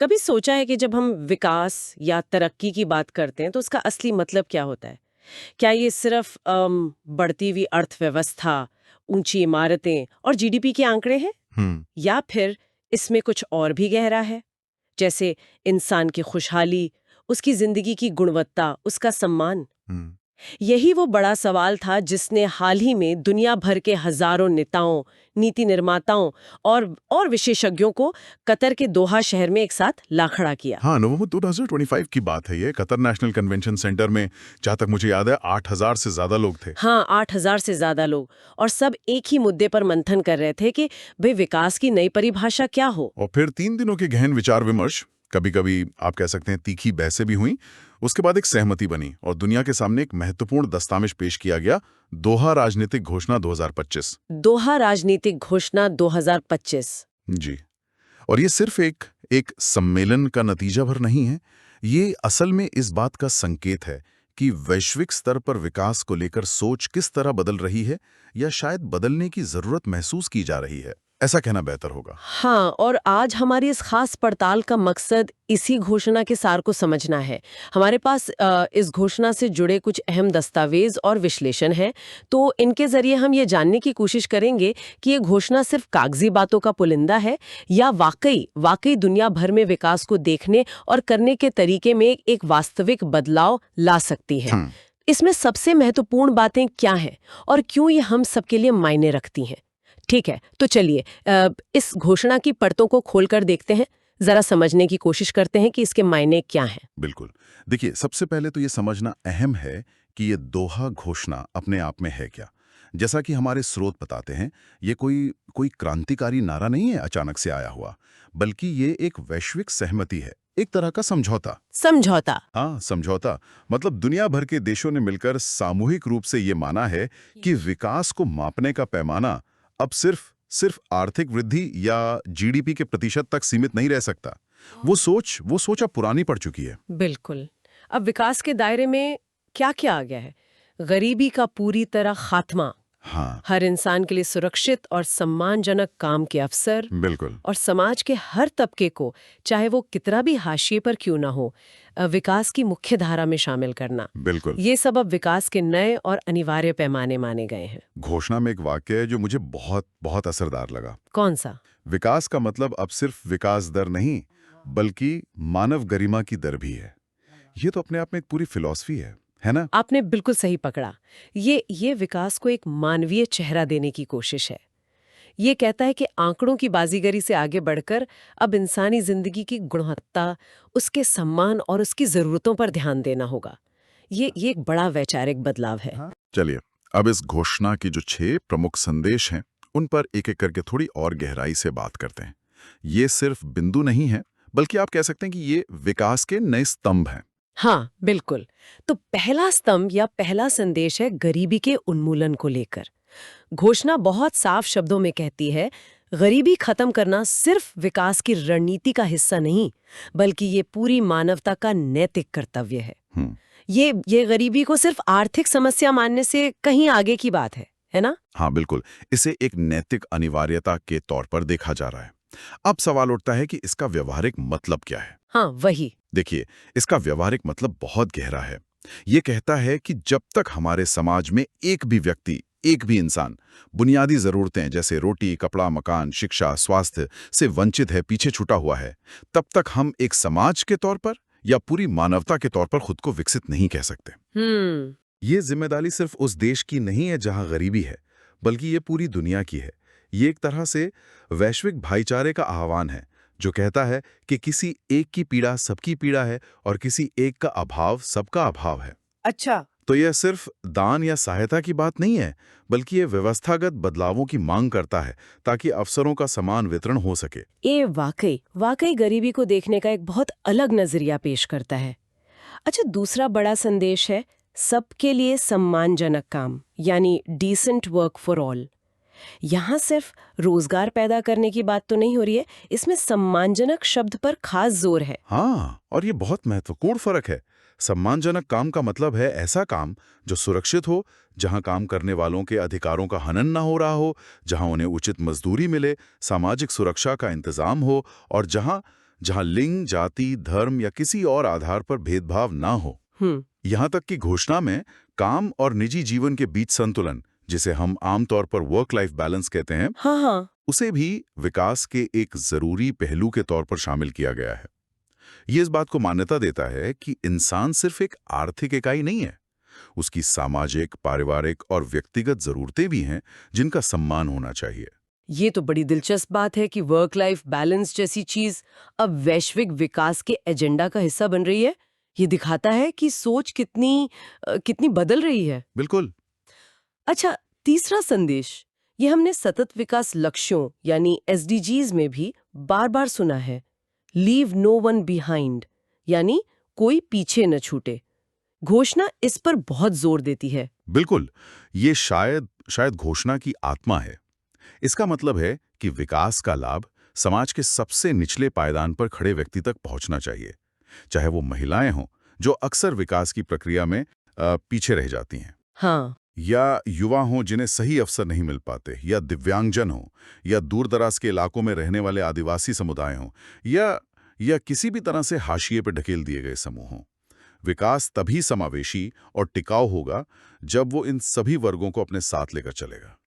कभी सोचा है कि जब हम विकास या तरक्की की बात करते हैं तो उसका असली मतलब क्या होता है? क्या ये सिर्फ बढ़ती हुई अर्थव्यवस्था, ऊंची इमारतें और जीडीपी के आंकड़े हैं? हम्म। या फिर इसमें कुछ और भी गहरा है? जैसे इंसान की खुशहाली, उसकी जिंदगी की गुणवत्ता, उसका सम्मान? हम्म। यही वो बड़ा सवाल था जिसने हाल ही में दुनिया भर के हजारों नेताओं, नीति निर्माताओं और विशेषज्ञों को कतर के दोहा शहर में एक साथ ला खड़ा किया। हाँ, नवंबर 2025 की बात है ये। कतर नेशनल कन्वेंशन सेंटर में जहाँ तक मुझे याद है 8,000 से ज्यादा लोग थे। हाँ, 8,000 से ज्यादा लोग, और सब एक ही मुद्दे पर मंथन कर रहे थे कि भाई विकास की नई परिभाषा क्या हो। और फिर 3 दिनों के गहन विचार विमर्श, कभी कभी आप कह सकते हैं तीखी बहसें भी हुई। उसके बाद एक सहमति बनी और दुनिया के सामने एक महत्वपूर्ण दस्तावेज पेश किया गया, दोहा राजनीतिक घोषणा 2025। दोहा राजनीतिक घोषणा 2025। जी। और ये सिर्फ एक एक सम्मेलन का नतीजा भर नहीं है। ये असल में इस बात का संकेत है कि वैश्विक स्तर पर विकास को लेकर सोच किस तरह बदल रही है, या शायद बदलने की जरूरत महसूस की जा रही है, ऐसा कहना बेहतर होगा। हाँ, और आज हमारी इस खास पड़ताल का मकसद इसी घोषणा के सार को समझना है। हमारे पास इस घोषणा से जुड़े कुछ अहम दस्तावेज और विश्लेषण हैं, तो इनके जरिए हम ये जानने की कोशिश करेंगे कि ये घोषणा सिर्फ कागजी बातों का पुलिंदा है या वाकई वाकई दुनिया भर में विकास को देखने और करने के तरीके में एक वास्तविक बदलाव ला सकती है। हम्म। इसमें सबसे महत्वपूर्ण बातें क्या हैं और क्यों ये हम सबके लिए मायने रखती हैं? ठीक है, तो चलिए इस घोषणा की परतों को खोलकर देखते हैं, जरा समझने की कोशिश करते हैं कि इसके मायने क्या हैं। बिल्कुल। देखिए, सबसे पहले तो ये समझना अहम है कि ये दोहा घोषणा अपने आप में है क्या। जैसा कि हमारे स्रोत बताते हैं, ये कोई कोई क्रांतिकारी नारा नहीं है अचानक से आया हुआ, बल्कि ये एक वैश्विक सहमति है, एक तरह का समझौता। समझौता। हाँ, समझौता। मतलब दुनिया भर के देशों ने मिलकर सामूहिक रूप से ये माना है कि विकास को मापने का पैमाना अब सिर्फ सिर्फ आर्थिक वृद्धि या जीडीपी के प्रतिशत तक सीमित नहीं रह सकता। वो सोच अब पुरानी पड़ चुकी है। बिल्कुल। अब विकास के दायरे में क्या क्या आ गया है? गरीबी का पूरी तरह खात्मा, हाँ, हर इंसान के लिए सुरक्षित और सम्मानजनक काम के अवसर, बिल्कुल। और समाज के हर तबके को, चाहे वो कितना भी हाशिए पर क्यों ना हो, विकास की मुख्य धारा में शामिल करना। बिल्कुल। ये सब अब विकास के नए और अनिवार्य पैमाने माने गए हैं। घोषणा में एक वाक्य है जो मुझे बहुत बहुत असरदार लगा। कौन सा? विकास का मतलब अब सिर्फ विकास दर नहीं, बल्कि मानव गरिमा की दर भी है। ये तो अपने आप में एक पूरी फिलॉसफी है ना? आपने बिल्कुल सही पकड़ा। ये विकास को एक मानवीय चेहरा देने की कोशिश है। ये कहता है कि आंकड़ों की बाजीगरी से आगे बढ़कर अब इंसानी जिंदगी की गुणवत्ता, उसके सम्मान और उसकी जरूरतों पर ध्यान देना होगा। ये एक बड़ा वैचारिक बदलाव है। हाँ। चलिए, अब इस घोषणा की जो 6 प्रमुख संदेश हैं, उन पर एक-एक करके थोड़ी और गहराई से बात करते हैं। ये सिर्फ बिंदु नहीं है, बल्कि आप कह सकते हैं कि ये विकास के नए स्तंभ हैं। हाँ, बिल्कुल। तो पहला स्तंभ या पहला संदेश है गरीबी के उन्मूलन को लेकर। घोषणा बहुत साफ शब्दों में कहती है, गरीबी खत्म करना सिर्फ विकास की रणनीति का हिस्सा नहीं, बल्कि ये पूरी मानवता का नैतिक कर्तव्य है। हम्म। ये गरीबी को सिर्फ आर्थिक समस्या मानने से कहीं आगे की बात है ना? हाँ, बिल्कुल। इसे एक नैतिक अनिवार्यता के तौर पर देखा जा रहा है। अब सवाल उठता है कि इसका व्यावहारिक मतलब क्या है? हाँ, वही। देखिए, इसका व्यावहारिक मतलब बहुत गहरा है। ये कहता है कि जब तक हमारे समाज में एक भी व्यक्ति, एक भी इंसान बुनियादी जरूरतें जैसे रोटी, कपड़ा, मकान, शिक्षा, स्वास्थ्य से वंचित है, पीछे छूटा हुआ है, तब तक हम एक समाज के तौर पर या पूरी मानवता के तौर पर खुद को विकसित नहीं कह सकते। हम्म। ये जिम्मेदारी सिर्फ उस देश की नहीं है जहां गरीबी है, बल्कि ये पूरी दुनिया की है। ये एक तरह से वैश्विक भाईचारे का आह्वान है, जो कहता है कि किसी एक की पीड़ा सबकी पीड़ा है और किसी एक का अभाव सबका अभाव है। अच्छा। तो यह सिर्फ दान या सहायता की बात नहीं है, बल्कि ये व्यवस्थागत बदलावों की मांग करता है, ताकि अवसरों का समान वितरण हो सके। ये वाकई वाकई गरीबी को देखने का एक बहुत अलग नजरिया पेश करता है। अच्छा, दूसरा बड़ा संदेश है सबके लिए सम्मानजनक काम, यानी डिसेंट वर्क फॉर ऑल। यहाँ सिर्फ रोजगार पैदा करने की बात तो नहीं हो रही है, इसमें सम्मानजनक शब्द पर खास जोर है। हाँ, और ये बहुत महत्वपूर्ण फर्क है। सम्मानजनक काम का मतलब है ऐसा काम जो सुरक्षित हो, जहां काम करने वालों के अधिकारों का हनन ना हो रहा हो, जहां उन्हें उचित मजदूरी मिले, सामाजिक सुरक्षा का इंतजाम हो, और जहां जहां लिंग, जाति, धर्म या किसी और आधार पर भेदभाव ना हो। यहां तक कि घोषणा में काम और निजी जीवन के बीच संतुलन, जिसे हम आमतौर पर वर्क लाइफ बैलेंस कहते हैं, हाँ हाँ। उसे भी विकास के एक जरूरी पहलू के तौर पर शामिल किया गया है। ये इस बात को मान्यता देता है कि इंसान सिर्फ एक आर्थिक इकाई नहीं है, उसकी सामाजिक, पारिवारिक और व्यक्तिगत जरूरतें भी हैं जिनका सम्मान होना चाहिए। ये तो बड़ी दिलचस्प बात है कि वर्क लाइफ बैलेंस जैसी चीज अब वैश्विक विकास के एजेंडा का हिस्सा बन रही है। ये दिखाता है कि सोच कितनी बदल रही है। बिल्कुल। अच्छा, तीसरा संदेश, ये हमने सतत विकास लक्ष्यों यानी एसडीजीज में भी बार बार सुना है, लीव नो वन बिहाइंड, यानी कोई पीछे न छूटे। घोषणा इस पर बहुत जोर देती है। बिल्कुल, ये शायद घोषणा की आत्मा है। इसका मतलब है कि विकास का लाभ समाज के सबसे निचले पायदान पर खड़े व्यक्ति तक पहुंचना चाहिए, चाहे वो महिलाएं हों जो अक्सर विकास की प्रक्रिया में पीछे रह जाती हैं, हाँ, या युवा हों जिन्हें सही अवसर नहीं मिल पाते, या दिव्यांगजन हों, या दूर दराज के इलाकों में रहने वाले आदिवासी समुदाय हों, या किसी भी तरह से हाशिए पर ढकेल दिए गए समूह हों। विकास तभी समावेशी और टिकाऊ होगा जब वो इन सभी वर्गों को अपने साथ लेकर चलेगा।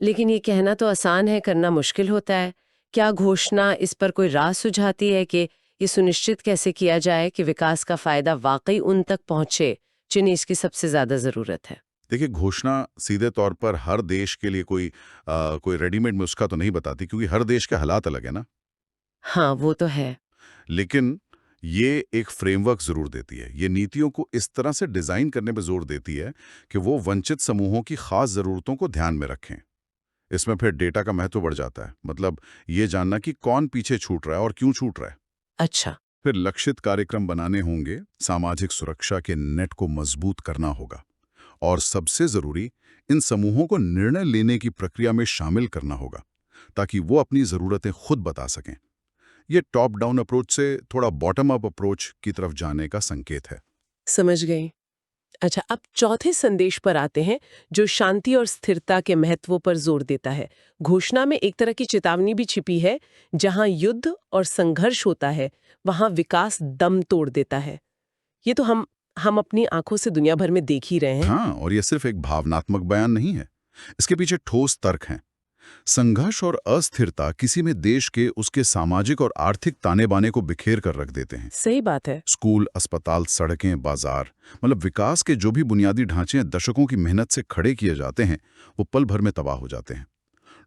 लेकिन ये कहना तो आसान है, करना मुश्किल होता है। क्या घोषणा इस पर कोई राह सुझाती है कि ये सुनिश्चित कैसे किया जाए कि विकास का फायदा वाकई उन तक पहुंचे जिन्हें इसकी सबसे ज्यादा जरूरत है? देखिए, घोषणा सीधे तौर पर हर देश के लिए कोई रेडीमेड नुस्खा तो नहीं बताती, क्योंकि हर देश के हालात अलग है ना। हाँ, वो तो है। लेकिन ये एक फ्रेमवर्क जरूर देती है। ये नीतियों को इस तरह से डिजाइन करने पर जोर देती है कि वो वंचित समूहों की खास जरूरतों को ध्यान में रखें। इसमें फिर डेटा का महत्व बढ़ जाता है, मतलब ये जानना कि कौन पीछे छूट रहा है और क्यों छूट रहा है। अच्छा। फिर लक्षित कार्यक्रम बनाने होंगे, सामाजिक सुरक्षा के नेट को मजबूत करना होगा, और सबसे जरूरी, इन समूहों को निर्णय लेने की प्रक्रिया में शामिल करना होगा ताकि वो अपनी जरूरतें खुद बता सकें। ये टॉप डाउन अप्रोच से थोड़ा बॉटम अप अप्रोच की तरफ जाने का संकेत है। समझ गई। अच्छा, अब चौथे संदेश पर आते हैं, जो शांति और स्थिरता के महत्व पर जोर देता है। घोषणा में एक तरह की चेतावनी भी छिपी है, जहां युद्ध और संघर्ष होता है वहां विकास दम तोड़ देता है। ये तो हम अपनी आंखों से दुनिया भर में देख ही रहे हैं। हाँ, और ये सिर्फ एक भावनात्मक बयान नहीं है, इसके पीछे ठोस तर्क हैं। संघर्ष और अस्थिरता किसी में देश के उसके सामाजिक और आर्थिक ताने बाने को बिखेर कर रख देते हैं। सही बात है। स्कूल, अस्पताल, सड़कें, बाजार, मतलब विकास के जो भी बुनियादी ढांचे दशकों की मेहनत से खड़े किए जाते हैं, वो पल भर में तबाह हो जाते हैं।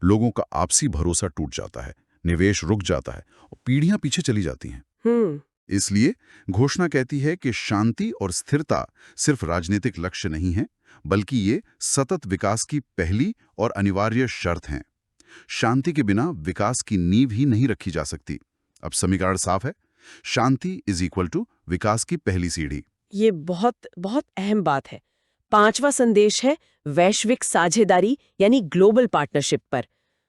लोगों का आपसी भरोसा टूट जाता है, निवेश रुक जाता है और पीढ़ियां पीछे चली जाती हैं। इसलिए घोषणा कहती है कि शांति और स्थिरता सिर्फ राजनीतिक लक्ष्य नहीं है, बल्कि ये सतत विकास की पहली और अनिवार्य शर्त हैं। शांति के बिना विकास की नींव ही नहीं रखी जा सकती। अब समीकरण साफ है, शांति इज इक्वल टू विकास की पहली सीढ़ी। ये बहुत बहुत अहम बात है। पांचवा संदेश है वैश्विक साझेदारी यानी ग्लोबल पार्टनरशिप पर।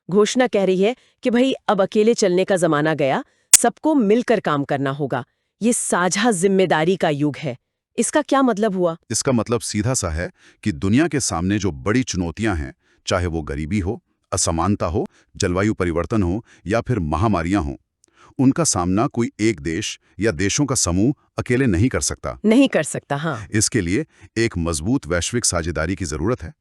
घोषणा कह रही है कि भाई अब अकेले चलने का जमाना गया, सबको मिलकर काम करना होगा। ये साझा जिम्मेदारी का युग है। इसका क्या मतलब हुआ? इसका मतलब सीधा सा है कि दुनिया के सामने जो बड़ी चुनौतियां हैं, चाहे वो गरीबी हो, असमानता हो, जलवायु परिवर्तन हो या फिर महामारियां हों, उनका सामना कोई एक देश या देशों का समूह अकेले नहीं कर सकता। नहीं कर सकता, हाँ। इसके लिए एक मजबूत वैश्विक साझेदारी की जरूरत है।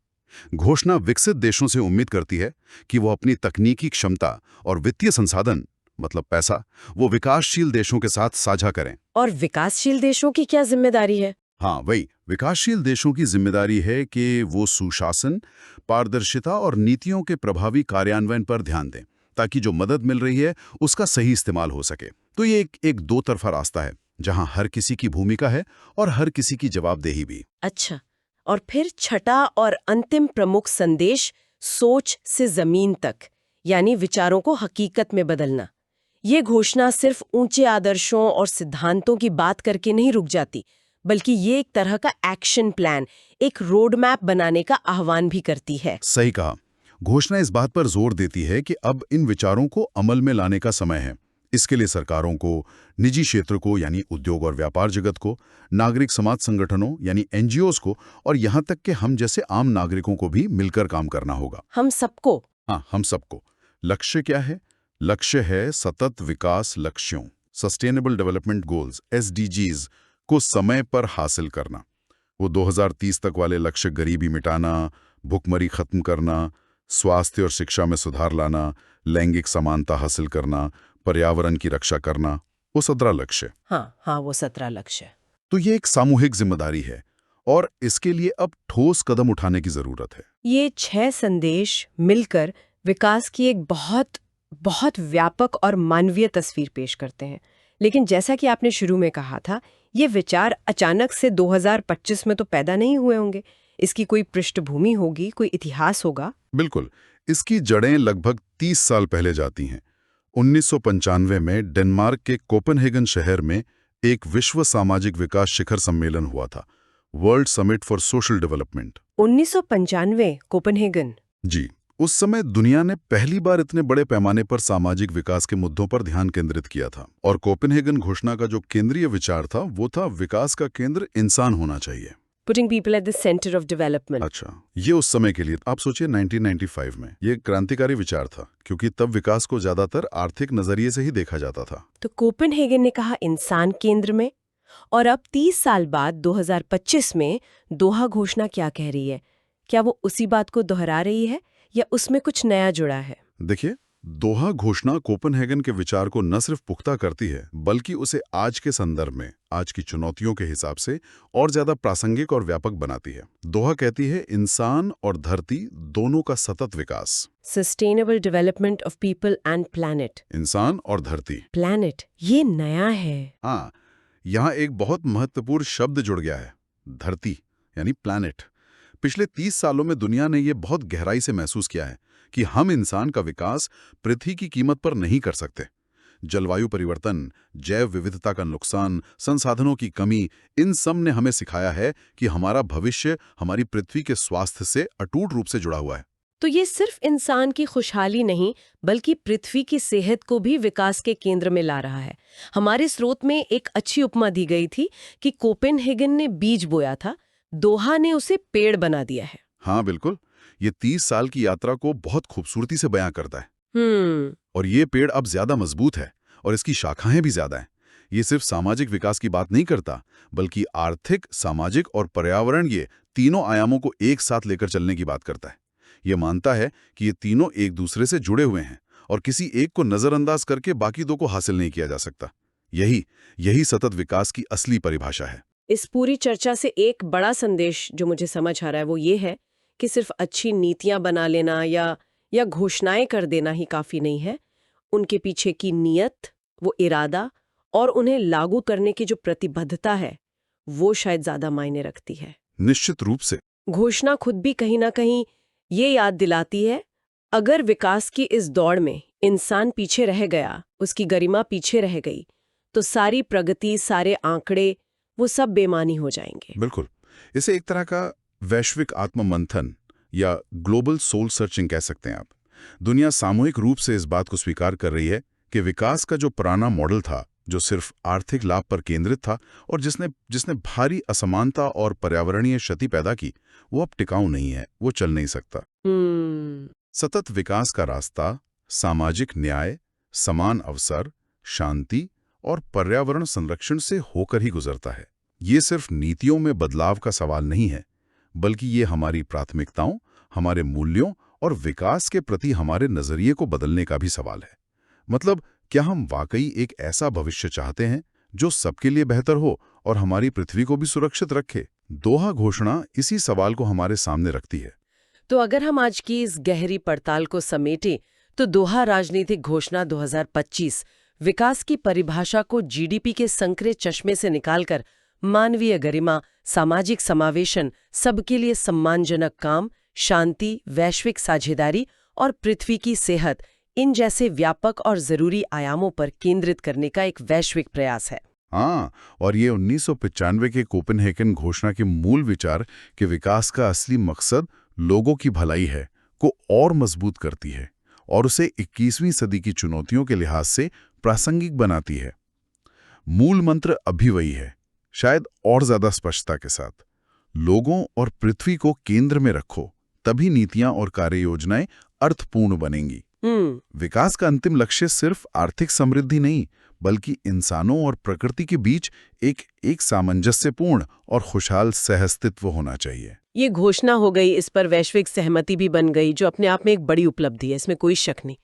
घोषणा विकसित देशों से उम्मीद करती है कि वो अपनी तकनीकी क्षमता और वित्तीय संसाधन, मतलब पैसा, वो विकासशील देशों के साथ साझा करें। और विकासशील देशों की क्या जिम्मेदारी है? हाँ, वही विकासशील देशों की जिम्मेदारी है कि वो सुशासन, पारदर्शिता और नीतियों के प्रभावी कार्यान्वयन पर ध्यान दें, ताकि जो मदद मिल रही है उसका सही इस्तेमाल हो सके। तो ये एक दो तरफा रास्ता है, जहां हर किसी की भूमिका है और हर किसी की जवाबदेही भी। अच्छा, और फिर छठा और अंतिम प्रमुख संदेश, सोच से जमीन तक, यानी विचारों को हकीकत में बदलना। ये घोषणा सिर्फ ऊंचे आदर्शों और सिद्धांतों की बात करके नहीं रुक जाती, बल्कि ये एक तरह का एक्शन प्लान, एक रोड मैप बनाने का आह्वान भी करती है। सही कहा। घोषणा इस बात पर जोर देती है कि अब इन विचारों को अमल में लाने का समय है। इसके लिए सरकारों को, निजी क्षेत्र को यानी उद्योग और व्यापार जगत को, नागरिक समाज संगठनों यानी एनजीओज को, और यहाँ तक कि हम जैसे आम नागरिकों को भी मिलकर काम करना होगा। हम सबको। हाँ, हम सबको। लक्ष्य क्या है? लक्ष्य है सतत विकास लक्ष्यों, सस्टेनेबल डेवलपमेंट गोल्स SDGs को समय पर हासिल करना। वो 2030 तक वाले लक्ष्य, गरीबी मिटाना, भुखमरी खत्म करना, स्वास्थ्य और शिक्षा में सुधार लाना, लैंगिक समानता हासिल करना, पर्यावरण की रक्षा करना, वो 17 लक्ष्य। हाँ, वो 17 लक्ष्य। तो ये एक सामूहिक जिम्मेदारी है और इसके लिए अब ठोस कदम उठाने की जरूरत है। ये 6 संदेश मिलकर विकास की एक बहुत बहुत व्यापक और मानवीय तस्वीर पेश करते हैं। लेकिन जैसा कि आपने शुरू में कहा था, ये विचार अचानक से 2025 में तो पैदा नहीं हुए होंगे। इसकी कोई पृष्ठभूमि होगी, कोई इतिहास होगा। बिल्कुल, इसकी जड़ें लगभग 30 साल पहले जाती हैं। 1995 में डेनमार्क के कोपेनहेगन शहर में एक विश्व सामाजिक विकास शिखर सम्मेलन हुआ था, world summit for social development. 1995 Copenhagen. जी, उस समय दुनिया ने पहली बार इतने बड़े पैमाने पर सामाजिक विकास के मुद्दों पर ध्यान केंद्रित किया था। और कोपेनहेगन घोषणा का जो केंद्रीय विचार था वो था विकास का केंद्र इंसान होना चाहिए। Putting people at the center of development. अच्छा, ये उस समय के लिए, आप सोचिए 1995 में, ये क्रांतिकारी विचार था क्योंकि तब विकास को ज्यादातर आर्थिक नजरिए से ही देखा जाता था। तो कोपेनहेगन ने कहा इंसान केंद्र में। और अब 30 साल बाद 2025 में दोहा घोषणा क्या कह रही है? क्या वो उसी बात को दोहरा रही है या उसमें कुछ नया जुड़ा है? देखिए, दोहा घोषणा कोपेनहेगन के विचार को न सिर्फ पुख्ता करती है बल्कि उसे आज के संदर्भ में, आज की चुनौतियों के हिसाब से और ज्यादा प्रासंगिक और व्यापक बनाती है। दोहा कहती है इंसान और धरती दोनों का सतत विकास। Sustainable development of people and planet. इंसान और धरती। प्लैनेट, ये नया है। हाँ, यहाँ एक बहुत महत्वपूर्ण शब्द जुड़ गया है, धरती यानी प्लैनेट। पिछले 30 सालों में दुनिया ने यह बहुत गहराई से महसूस किया है कि हम इंसान का विकास पृथ्वी की कीमत पर नहीं कर सकते। जलवायु परिवर्तन, जैव विविधता का नुकसान, संसाधनों की कमी, इन सब ने हमें सिखाया है कि हमारा भविष्य हमारी पृथ्वी के स्वास्थ्य से अटूट रूप से जुड़ा हुआ है। तो ये सिर्फ इंसान की खुशहाली नहीं बल्कि पृथ्वी की सेहत को भी विकास के केंद्र में ला रहा है। हमारे स्रोत में एक अच्छी उपमा दी गई थी कि कोपेनहेगन ने बीज बोया था, दोहा ने उसे पेड़ बना दिया है। हाँ बिल्कुल, ये 30 साल की यात्रा को बहुत खूबसूरती से बयां करता है। और ये पेड़ अब ज्यादा मजबूत है और इसकी शाखाएं भी ज्यादा हैं। ये सिर्फ सामाजिक विकास की बात नहीं करता बल्कि आर्थिक, सामाजिक और पर्यावरण, ये तीनों आयामों को एक साथ लेकर चलने की बात करता है। ये मानता है कि ये तीनों एक दूसरे से जुड़े हुए हैं और किसी एक को नजरअंदाज करके बाकी दो को हासिल नहीं किया जा सकता। यही सतत विकास की असली परिभाषा है। इस पूरी चर्चा से एक बड़ा संदेश जो मुझे समझ आ रहा है वो ये है कि सिर्फ अच्छी नीतियां बना लेना या घोषणाएं कर देना ही काफी नहीं है। उनके पीछे की नीयत, वो इरादा और उन्हें लागू करने की जो प्रतिबद्धता है वो शायद ज्यादा मायने रखती है। निश्चित रूप से। घोषणा खुद भी कहीं ना कहीं ये याद दिलाती है, अगर विकास की इस दौड़ में इंसान पीछे रह गया, उसकी गरिमा पीछे रह गई, तो सारी प्रगति, सारे आंकड़े, वो सब बेमानी हो जाएंगे। बिल्कुल, इसे एक तरह का वैश्विक आत्ममंथन या ग्लोबल सोल सर्चिंग कह सकते हैं आप। दुनिया सामूहिक रूप से इस बात को स्वीकार कर रही है कि विकास का जो पुराना मॉडल था, जो सिर्फ आर्थिक लाभ पर केंद्रित था और जिसने भारी असमानता और पर्यावरणीय क्षति पैदा की, वो अब टिकाऊ नहीं है, वो चल नहीं सकता। सतत विकास का रास्ता सामाजिक न्याय, समान अवसर, शांति और पर्यावरण संरक्षण से होकर ही गुजरता है। ये सिर्फ नीतियों में बदलाव का सवाल नहीं है, बल्कि ये हमारी प्राथमिकताओं, हमारे मूल्यों और विकास के प्रति हमारे नजरिए को बदलने का भी सवाल है। मतलब, क्या हम वाकई एक ऐसा भविष्य चाहते हैं जो सबके लिए बेहतर हो और हमारी पृथ्वी को भी सुरक्षित रखे? दोहा घोषणा इसी सवाल को हमारे सामने रखती है। तो अगर हम आज की इस गहरी पड़ताल को समेटें, तो दोहा राजनीतिक घोषणा 2025 विकास की परिभाषा को जीडीपी के संकरे चश्मे से निकालकर मानवीय गरिमा, सामाजिक समावेशन, सबके लिए सम्मानजनक काम, शांति, वैश्विक साझेदारी और पृथ्वी की सेहत, इन जैसे व्यापक और जरूरी आयामों पर केंद्रित करने का एक वैश्विक प्रयास है। हाँ, और ये 1995 के कोपेनहेगन घोषणा के मूल विचार कि विकास का असली मकसद लोगों की भलाई है, को और मजबूत करती है और उसे 21वीं सदी की चुनौतियों के लिहाज से प्रासंगिक बनाती है। मूल मंत्र अभी वही है, शायद और ज्यादा स्पष्टता के साथ। लोगों और पृथ्वी को केंद्र में रखो, तभी नीतियां और कार्य योजनाएं अर्थपूर्ण बनेंगी। विकास का अंतिम लक्ष्य सिर्फ आर्थिक समृद्धि नहीं, बल्कि इंसानों और प्रकृति के बीच एक सामंजस्यपूर्ण और खुशहाल सहअस्तित्व होना चाहिए। ये घोषणा हो गई, इस पर वैश्विक सहमति भी बन गई, जो अपने आप में एक बड़ी उपलब्धि है, इसमें कोई शक नहीं।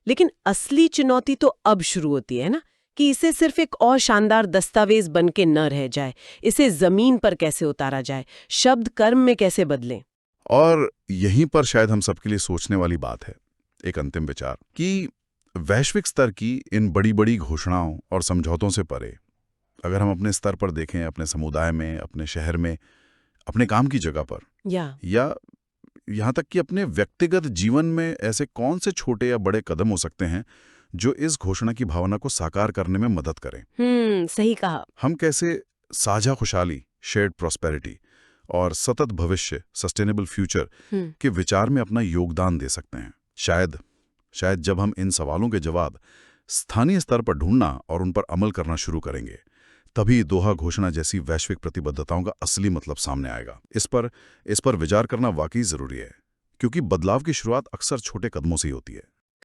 लेकिन असली चुनौती तो अब शुरू होती है ना, कि इसे सिर्फ एक और शानदार दस्तावेज बन के न रह जाए, इसे जमीन पर कैसे उतारा जाए, शब्द कर्म में कैसे बदलें। और यहीं पर शायद हम सबके लिए सोचने वाली बात है, एक अंतिम विचार, कि वैश्विक स्तर की इन बड़ी बड़ी घोषणाओं और समझौतों से परे अगर हम अपने स्तर पर देखें, अपने समुदाय में, अपने शहर में, अपने काम की जगह पर, या यहाँ तक कि अपने व्यक्तिगत जीवन में ऐसे कौन से छोटे या बड़े कदम हो सकते हैं जो इस घोषणा की भावना को साकार करने में मदद करें। सही कहा। हम कैसे साझा खुशहाली, शेयर्ड प्रॉस्पेरिटी और सतत भविष्य, सस्टेनेबल फ्यूचर के विचार में अपना योगदान दे सकते हैं। शायद जब हम इन सवालों के जवाब स्थानीय स्तर पर ढूंढना और उन पर अमल करना शुरू करेंगे, तभी दोहा घोषणा जैसी वैश्विक प्रतिबद्धताओं का असली मतलब सामने आएगा। इस पर विचार करना वाकई जरूरी है, क्योंकि बदलाव की शुरुआत अक्सर छोटे कदमों से ही होती है।